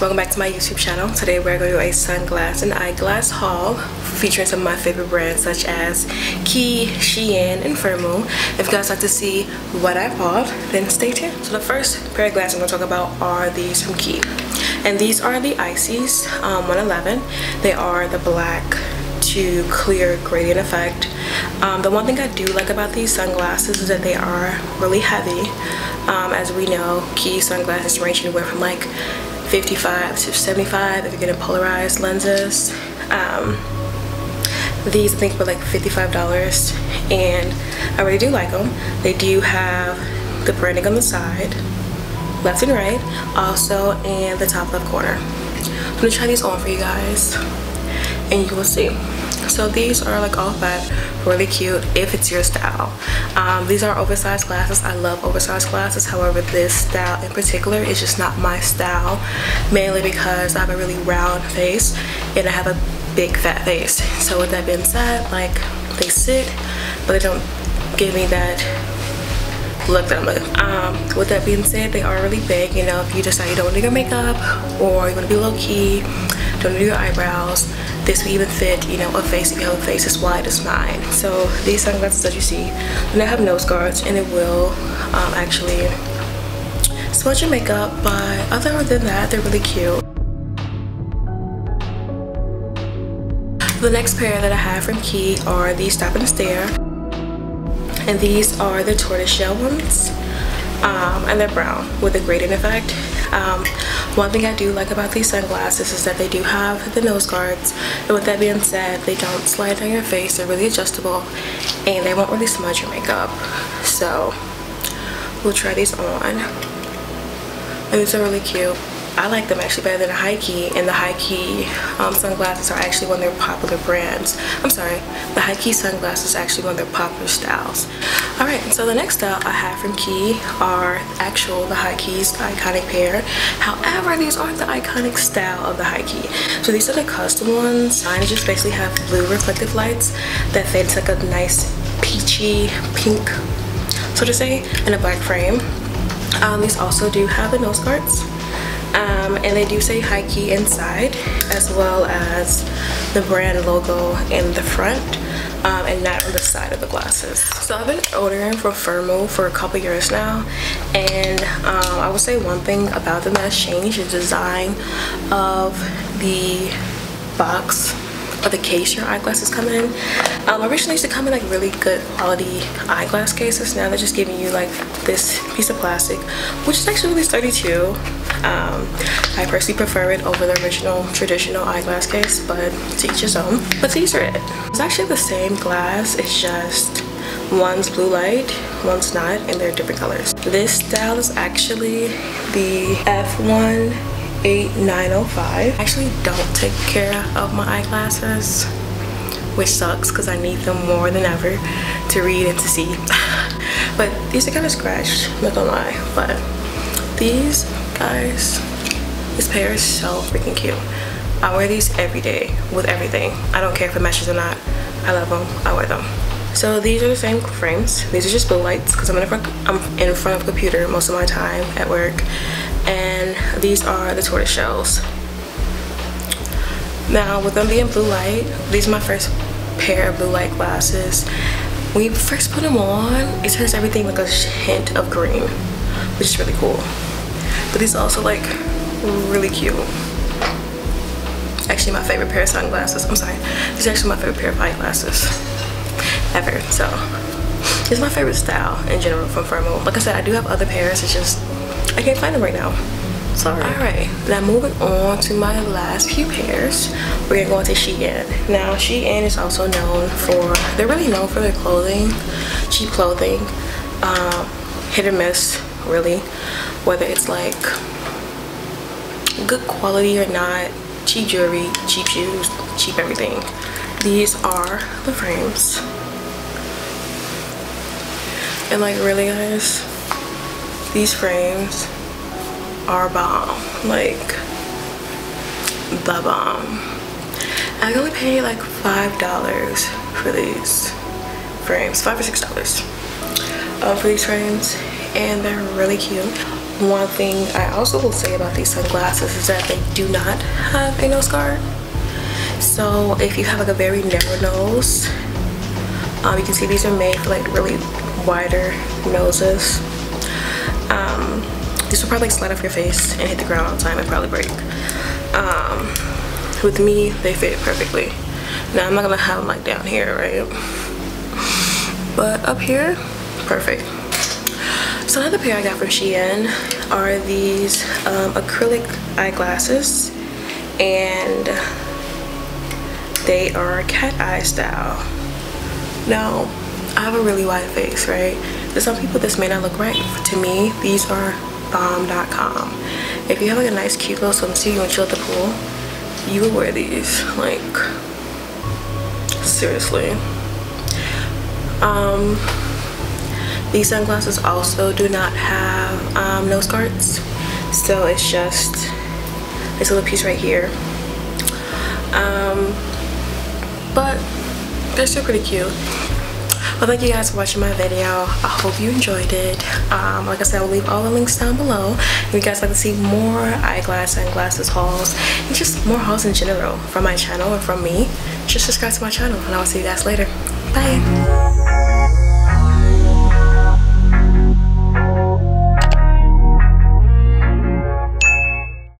welcome back to my YouTube channel. Today we're going to do a sunglass and eyeglass haul featuring some of my favorite brands such as Quay, Shein, and Firmoo. If you guys like to see what I bought, then stay tuned. So the first pair of glasses I'm going to talk about are these from Quay. And these are the Ices 111. They are the black to clear gradient effect. The one thing I do like about these sunglasses is that they are really heavy. As we know, Quay sunglasses range anywhere from like 55 to 75 if you're getting polarized lenses. These I think were like $55 and I really do like them. They do have the branding on the side, left and right, also in the top left corner. I'm gonna try these on for you guys and you will see. So these are like all fat, really cute if it's your style. These are oversized glasses. I love oversized glasses. However, this style in particular is just not my style, mainly because I have a really round face and I have a big fat face. So with that being said, like, they sit but they don't give me that look that I'm looking. With that being said, they are really big. You know, if you decide you don't want to do your makeup or you want to be low key, don't want to do your eyebrows, this will even fit, you know, a face if you have a face as wide as mine. So these sunglasses that you see, they have nose guards and it will actually smudge your makeup, but other than that, they're really cute. The next pair that I have from Quay are these Stop and Stare, and these are the tortoiseshell ones, and they're brown with a gradient effect. One thing I do like about these sunglasses is that they do have the nose guards, and with that being said, they don't slide down your face. They're really adjustable and they won't really smudge your makeup. So we'll try these on, and these are really cute. I like them actually better than the High Key, and the High Key sunglasses are actually one of their popular brands. I'm sorry, the High Key sunglasses is actually one of their popular styles. Alright, so the next style I have from Quay are the High Key's iconic pair. However, these aren't the iconic style of the High Key. So these are the custom ones. Mine just basically have blue reflective lights that fade to like a nice peachy pink, so to say, in a black frame. These also do have the nose guards. And they do say High Key inside, as well as the brand logo in the front, and not on the side of the glasses. So I've been ordering from Firmoo for a couple years now, and I would say one thing about them that's changed is the design of the box or the case your eyeglasses come in. Originally used to come in like really good quality eyeglass cases. Now they're just giving you like this piece of plastic, which is actually really sturdy too. I personally prefer it over the original traditional eyeglass case, but to each his own. But these are it. It's actually the same glass, it's just one's blue light, one's not, and they're different colors. This style is actually the F18905. I actually don't take care of my eyeglasses, which sucks because I need them more than ever to read and to see. But these are kind of scratched, not gonna lie. But these guys, this pair is so freaking cute. I wear these every day with everything. I don't care if it matches or not. I love them. I wear them. So these are the same frames. These are just blue lights because I'm in front of a computer most of my time at work. And these are the tortoise shells. Now with them being blue light, these are my first pair of blue light glasses. When you first put them on, it turns everything like a hint of green, which is really cool. But these are also like really cute. Actually my favorite pair of sunglasses. I'm sorry, these are actually my favorite pair of eyeglasses ever. So it's my favorite style in general from Firmoo. Like I said, I do have other pairs, it's just I can't find them right now. Sorry. Alright, now moving on to my last few pairs, we're gonna go into Shein. Now Shein is also known for, they're really known for their clothing, cheap clothing, hit or miss really, whether it's like good quality or not, cheap jewelry, cheap shoes, cheap everything. These are the frames. And like really guys, these frames are bomb, like the bomb. I only paid like $5 for these frames, $5 or $6 for these frames, and they're really cute. one thing I also will say about these sunglasses is that they do not have a nose guard. So if you have like a very narrow nose, you can see these are made for like really wider noses. This will probably slide off your face and hit the ground all the time and probably break. With me, they fit perfectly. Now I'm not gonna have them like down here, right? But up here, perfect. So another pair I got from Shein are these acrylic eyeglasses, and they are cat eye style. Now, I have a really wide face, right? To some people this may not look right. To me, these are bomb.com. If you have like a nice cute little swimsuit you want to chill at the pool, you would wear these, like, seriously. These sunglasses also do not have nose guards, so it's just this little piece right here. But they're still pretty cute. Well, thank you guys for watching my video. I hope you enjoyed it. Like I said, I'll leave all the links down below. If you guys like to see more eyeglass and glasses hauls, and just more hauls in general from my channel or from me, just subscribe to my channel, and I'll see you guys later. Bye.